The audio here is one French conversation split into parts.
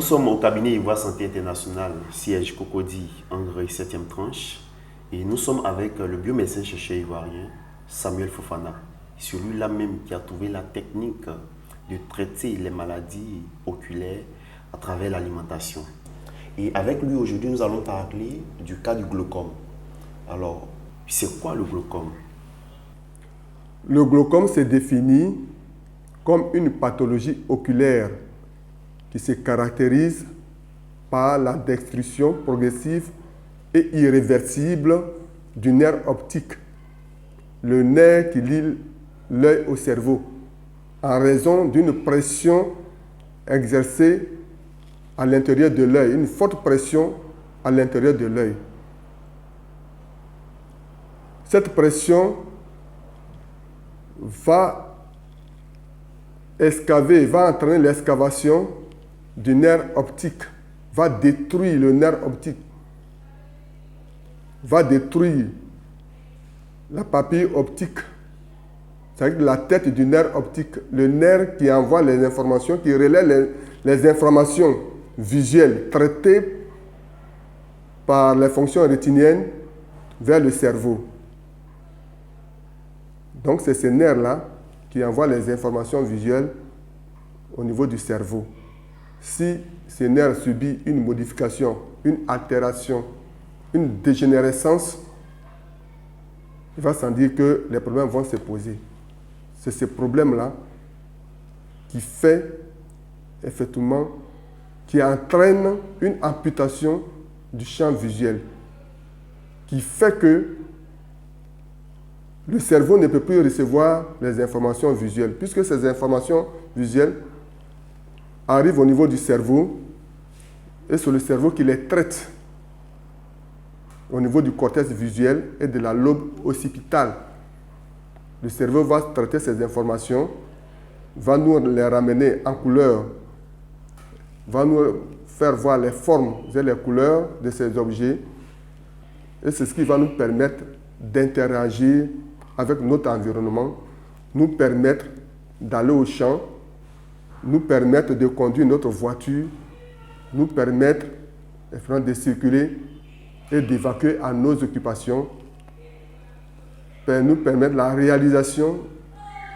sommes au cabinet Ivoire Santé International, siège Cocody, Engrais 7e tranche. Et nous sommes avec le biomédecin chercheur ivoirien, Samuel Fofana. Celui-là même qui a trouvé la technique de traiter les maladies oculaires à travers l'alimentation. Et avec lui aujourd'hui, nous allons parler du cas du glaucome. Alors, c'est quoi le glaucome? Le glaucome se définit comme une pathologie oculaire qui se caractérise par la destruction progressive et irréversible du nerf optique, le nerf qui lie l'œil au cerveau, en raison d'une pression exercée à l'intérieur de l'œil, une forte pression à l'intérieur de l'œil. Cette pression va entraîner l'excavation du nerf optique, va détruire le nerf optique, va détruire la papille optique, c'est-à-dire la tête du nerf optique, le nerf qui envoie les informations, qui relaie les informations visuelles traitées par les fonctions rétiniennes vers le cerveau. Donc c'est ce nerf-là qui envoie les informations visuelles au niveau du cerveau. Si ce nerf subit une modification, une altération, une dégénérescence, il va sans dire que les problèmes vont se poser. C'est ce problème-là qui fait, effectivement, qui entraîne une amputation du champ visuel, qui fait que le cerveau ne peut plus recevoir les informations visuelles, puisque ces informations visuelles arrivent au niveau du cerveau, et c'est le cerveau qui les traite au niveau du cortex visuel et de la lobe occipitale. Le cerveau va traiter ces informations, va nous les ramener en couleur, va nous faire voir les formes et les couleurs de ces objets, et c'est ce qui va nous permettre d'interagir avec notre environnement, nous permettre d'aller au champ, nous permettre de conduire notre voiture, nous permettre de circuler et d'évacuer à nos occupations, nous permettre la réalisation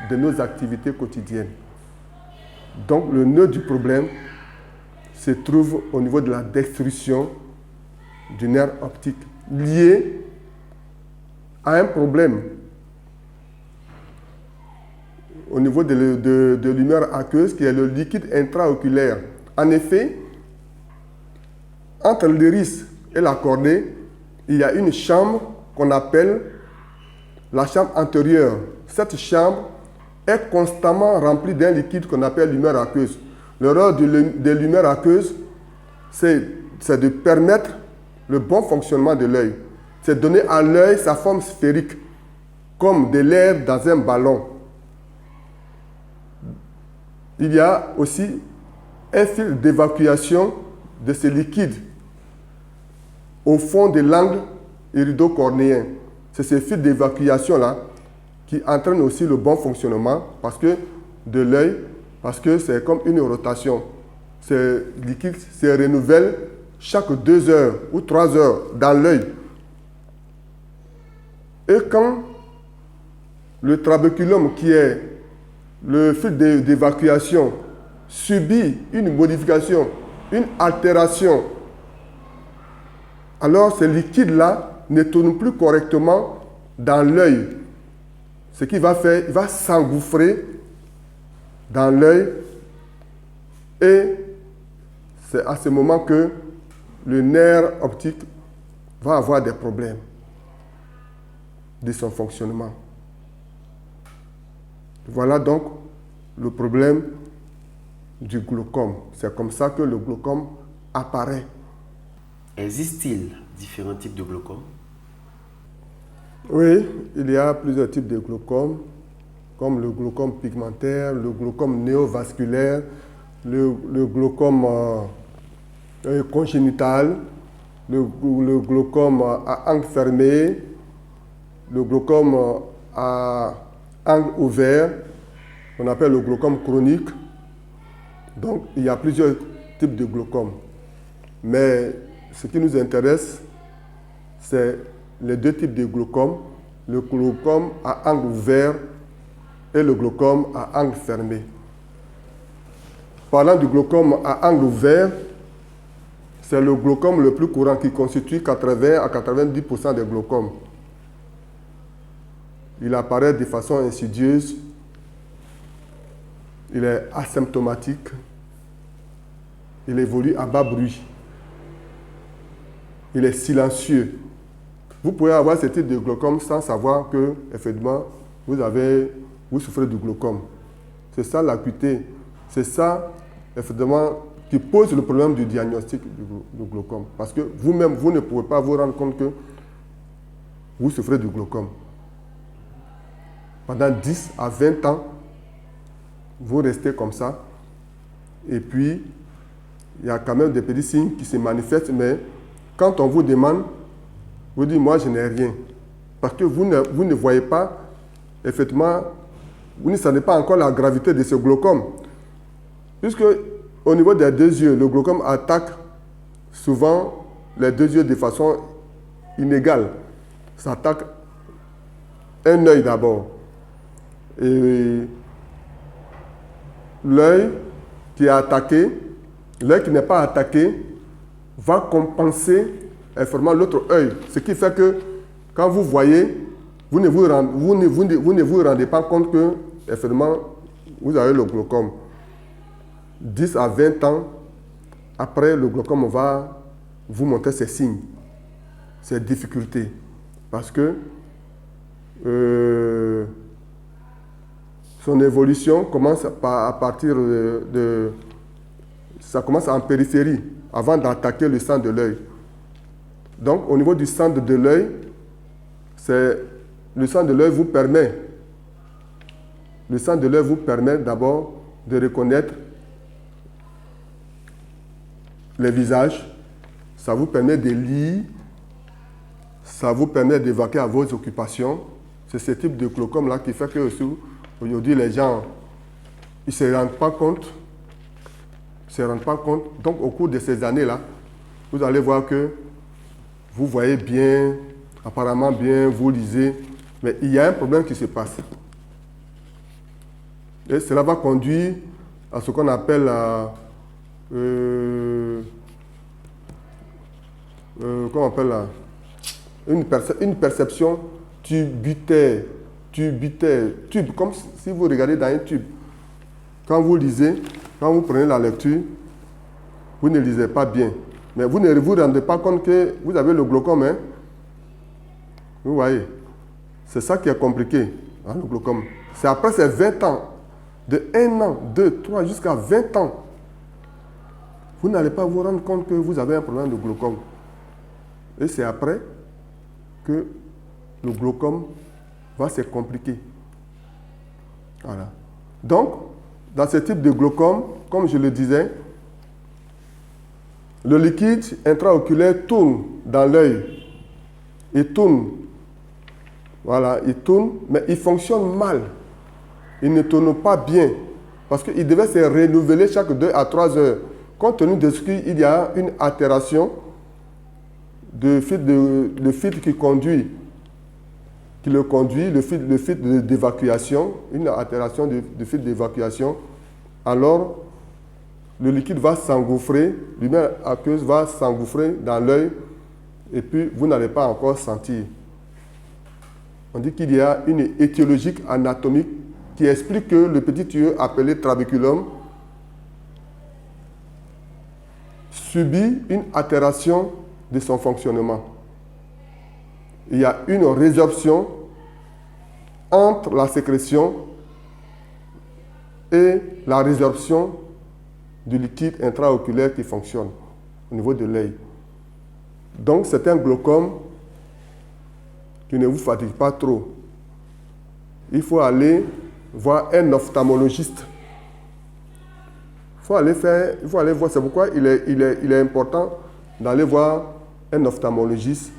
de nos activités quotidiennes. Donc le nœud du problème se trouve au niveau de la destruction du nerf optique lié à un problème au niveau de l'humeur aqueuse qui est le liquide intraoculaire. En effet, entre l'iris et la cornée, il y a une chambre qu'on appelle la chambre antérieure. Cette chambre est constamment remplie d'un liquide qu'on appelle l'humeur aqueuse. Le rôle de l'humeur aqueuse, c'est de permettre le bon fonctionnement de l'œil. C'est donner à l'œil sa forme sphérique, comme de l'air dans un ballon. Il y a aussi un fil d'évacuation de ce liquide au fond de l'angle irido-cornéen. C'est ce fil d'évacuation-là qui entraîne aussi le bon fonctionnement de l'œil, parce que c'est comme une rotation. Ce liquide se renouvelle chaque 2 heures ou 3 heures dans l'œil. Et quand le trabéculum, qui est le fil d'évacuation, subit une modification, une altération, alors ce liquide-là ne tourne plus correctement dans l'œil. Ce qu'il va faire, il va s'engouffrer dans l'œil, et c'est à ce moment que le nerf optique va avoir des problèmes de son fonctionnement. Voilà donc le problème du glaucome. C'est comme ça que le glaucome apparaît. Existe-t-il différents types de glaucome? Oui, il y a plusieurs types de glaucome, comme le glaucome pigmentaire, le glaucome néovasculaire, le glaucome congénital, le glaucome à angle fermé, le glaucome à angle ouvert, qu'on appelle le glaucome chronique. Donc, il y a plusieurs types de glaucome. Mais ce qui nous intéresse, c'est les deux types de glaucome. Le glaucome à angle ouvert et le glaucome à angle fermé. Parlant du glaucome à angle ouvert, c'est le glaucome le plus courant qui constitue 80 à 90% des glaucomes. Il apparaît de façon insidieuse, il est asymptomatique, il évolue à bas bruit, il est silencieux. Vous pouvez avoir ce type de glaucome sans savoir que, effectivement, vous souffrez du glaucome. C'est ça l'acuité, c'est ça, effectivement, qui pose le problème du diagnostic du glaucome. Parce que vous-même, vous ne pouvez pas vous rendre compte que vous souffrez du glaucome. Pendant 10 à 20 ans, vous restez comme ça. Et puis, il y a quand même des petits signes qui se manifestent, mais quand on vous demande, vous dites, moi, je n'ai rien. Parce que vous ne voyez pas, effectivement, vous ne savez pas encore la gravité de ce glaucome. Puisque, au niveau des deux yeux, le glaucome attaque souvent les deux yeux de façon inégale. Ça attaque un œil d'abord. Et l'œil qui est attaqué, l'œil qui n'est pas attaqué, va compenser effectivement l'autre œil. Ce qui fait que quand vous voyez, vous ne vous rendez pas compte que effectivement vous avez le glaucome. 10 à 20 ans après, le glaucome va vous montrer ses signes, ses difficultés. Parce que son évolution commence à partir de... Ça commence en périphérie, avant d'attaquer le centre de l'œil. Donc, au niveau du centre de l'œil, le centre de l'œil vous permet d'abord de reconnaître les visages. Ça vous permet de lire, ça vous permet d'évacuer à vos occupations. C'est ce type de glaucome-là qui fait que aujourd'hui, les gens, ils ne se rendent pas compte. Donc, au cours de ces années-là, vous allez voir que vous voyez bien, apparemment bien, vous lisez, mais il y a un problème qui se passe. Et cela va conduire à ce qu'on appelle une perception tubitaire, comme si vous regardez dans un tube. Quand vous lisez, quand vous prenez la lecture, vous ne lisez pas bien. Mais vous ne vous rendez pas compte que vous avez le glaucome. Hein? Vous voyez, c'est ça qui est compliqué, hein, le glaucome. C'est après ces 20 ans, de 1 an, 2, 3, jusqu'à 20 ans, vous n'allez pas vous rendre compte que vous avez un problème de glaucome. Et c'est après que le glaucome va se compliquer. Voilà. Donc, dans ce type de glaucome, comme je le disais, le liquide intraoculaire tourne dans l'œil. Il tourne. Voilà, il tourne, mais il fonctionne mal. Il ne tourne pas bien. Parce qu'il devait se renouveler chaque 2 à 3 heures. Compte tenu de ce qu'il y a une altération de fil qui conduit, le fil d'évacuation, une altération de fil d'évacuation, alors le liquide va s'engouffrer, l'humeur aqueuse va s'engouffrer dans l'œil et puis vous n'allez pas encore sentir. On dit qu'il y a une étiologie anatomique qui explique que le petit tuyau appelé trabéculum subit une altération de son fonctionnement. Il y a une résorption entre la sécrétion et la résorption du liquide intraoculaire qui fonctionne au niveau de l'œil. Donc c'est un glaucome qui ne vous fatigue pas trop. Il faut aller voir un ophtalmologiste. Il faut aller voir, c'est pourquoi il est important d'aller voir un ophtalmologiste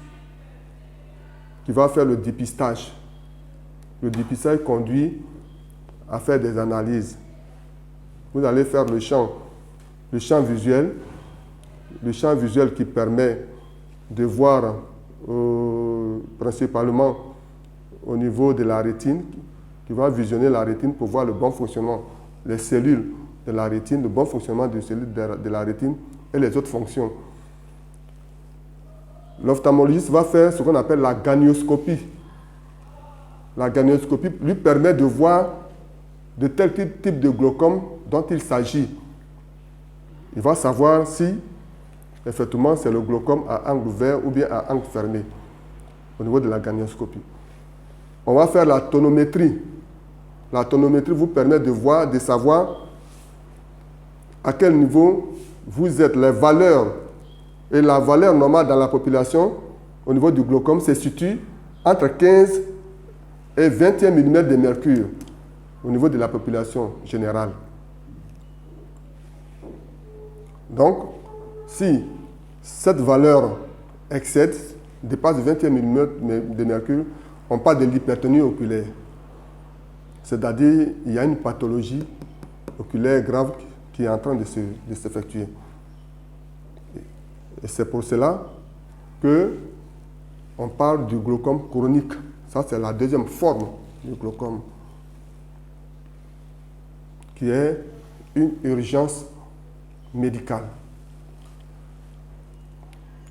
qui va faire le dépistage. Le dépistage conduit à faire des analyses. Vous allez faire le champ le champ visuel qui permet de voir principalement au niveau de la rétine, qui va visionner la rétine pour voir le bon fonctionnement des cellules de la rétine, le bon fonctionnement des cellules de la rétine et les autres fonctions. L'ophtalmologiste va faire ce qu'on appelle la gonioscopie. La gonioscopie lui permet de voir de tel type de glaucome dont il s'agit. Il va savoir si, effectivement, c'est le glaucome à angle ouvert ou bien à angle fermé, au niveau de la gonioscopie. On va faire la tonométrie. La tonométrie vous permet de savoir à quel niveau vous êtes. Les valeurs et la valeur normale dans la population, au niveau du glaucome, se situe entre 15 et 21 mm de mercure, au niveau de la population générale. Donc, si cette valeur dépasse 21 mm de mercure, on parle de l'hypertonie oculaire. C'est-à-dire qu'il y a une pathologie oculaire grave qui est en train de s'effectuer. Et c'est pour cela qu'on parle du glaucome chronique. Ça, c'est la deuxième forme du glaucome, qui est une urgence médicale.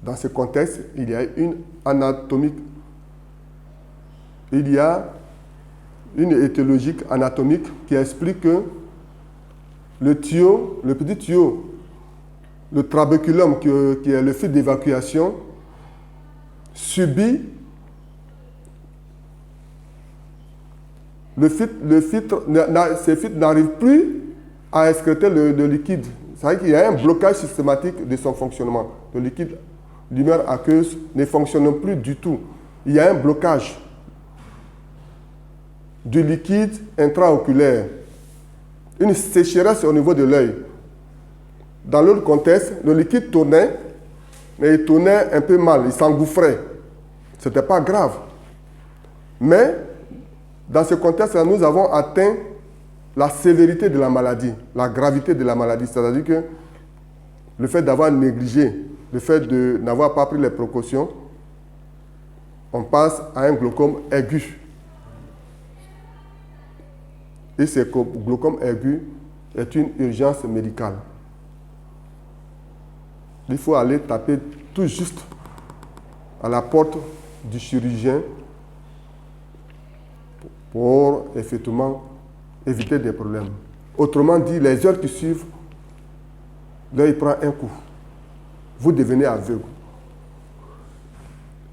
Dans ce contexte, il y a une étiologie anatomique qui explique que le petit tuyau, le trabéculum, qui est le filtre d'évacuation, subit ces filtres n'arrivent plus à excréter le liquide. C'est-à-dire qu'il y a un blocage systématique de son fonctionnement. Le liquide, l'humeur aqueuse, ne fonctionne plus du tout. Il y a un blocage du liquide intraoculaire. Une sécheresse au niveau de l'œil. Dans l'autre contexte, le liquide tournait, mais il tournait un peu mal, il s'engouffrait. Ce n'était pas grave. Mais, dans ce contexte-là, nous avons atteint la sévérité de la maladie, la gravité de la maladie. C'est-à-dire que le fait d'avoir négligé, le fait de n'avoir pas pris les précautions, on passe à un glaucome aigu. Et ce glaucome aigu est une urgence médicale. Il faut aller taper tout juste à la porte du chirurgien pour effectivement éviter des problèmes. Autrement dit, les heures qui suivent, l'œil prend un coup. Vous devenez aveugle.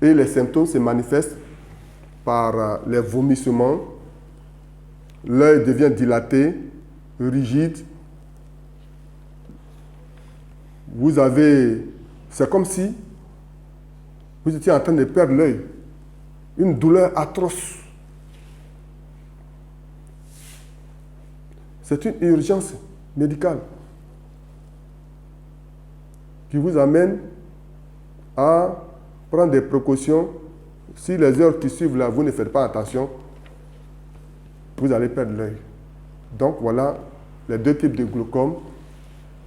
Et les symptômes se manifestent par les vomissements. L'œil devient dilaté, rigide. C'est comme si vous étiez en train de perdre l'œil. Une douleur atroce. C'est une urgence médicale qui vous amène à prendre des précautions. Si les heures qui suivent là, vous ne faites pas attention, vous allez perdre l'œil. Donc voilà les deux types de glaucome.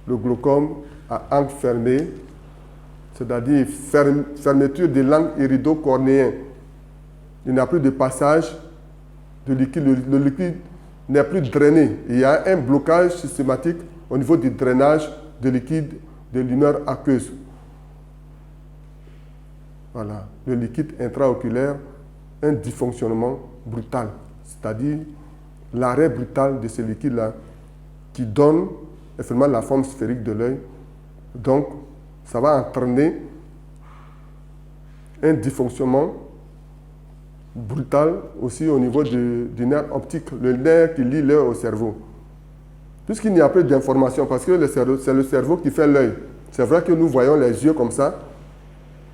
Le glaucome à angle fermé, c'est-à-dire fermeture des l'angle irido-cornéen. Il n'y a plus de passage de liquide. Le liquide n'est plus drainé. Il y a un blocage systématique au niveau du drainage de liquide de l'humeur aqueuse. Voilà. Le liquide intraoculaire, un dysfonctionnement brutal. C'est-à-dire l'arrêt brutal de ce liquide-là qui donne effectivement la forme sphérique de l'œil. Donc, ça va entraîner un dysfonctionnement brutal aussi au niveau du nerf optique, le nerf qui lie l'œil au cerveau. Puisqu'il n'y a plus d'informations, parce que c'est le cerveau qui fait l'œil. C'est vrai que nous voyons les yeux comme ça,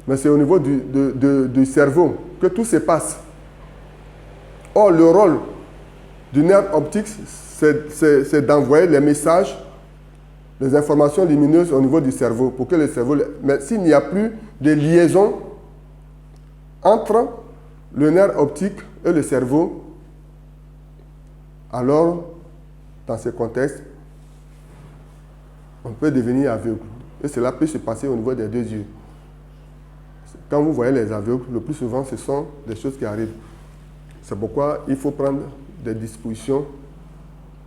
mais c'est au niveau du cerveau que tout se passe. Or, le rôle du nerf optique, c'est d'envoyer les messages, les informations lumineuses au niveau du cerveau, pour que le cerveau... Mais s'il n'y a plus de liaison entre le nerf optique et le cerveau, alors, dans ce contexte, on peut devenir aveugle. Et cela peut se passer au niveau des deux yeux. Quand vous voyez les aveugles, le plus souvent, ce sont des choses qui arrivent. C'est pourquoi il faut prendre des dispositions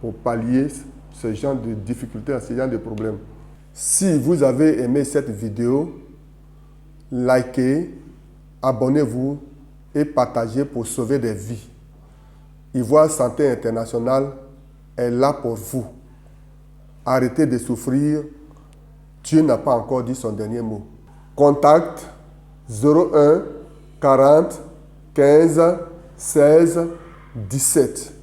pour pallier ce genre de difficultés, ce genre de problèmes. Si vous avez aimé cette vidéo, likez, abonnez-vous et partagez pour sauver des vies. Ivoire Santé International est là pour vous. Arrêtez de souffrir. Dieu n'a pas encore dit son dernier mot. Contact 01 40 15 16 17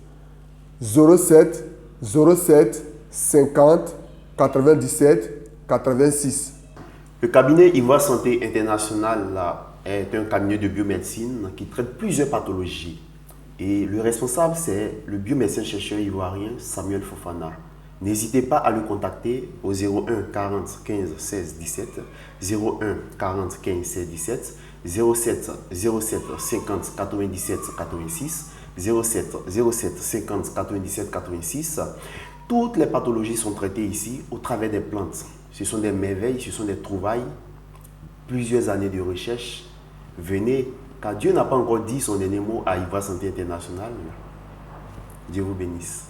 07 07 50 97 86. Le cabinet Ivoire Santé International est un cabinet de biomédecine qui traite plusieurs pathologies. Et le responsable, c'est le biomédecin chercheur ivoirien Samuel Fofana. N'hésitez pas à le contacter au 01 40 15 16 17, 01 40 15 16 17, 07 07 50 97 86, 07 07 50 97 86. Toutes les pathologies sont traitées ici au travers des plantes. Ce sont des merveilles, ce sont des trouvailles, plusieurs années de recherche. Venez, car Dieu n'a pas encore dit son dernier mot à Ivoire Santé International. Dieu vous bénisse.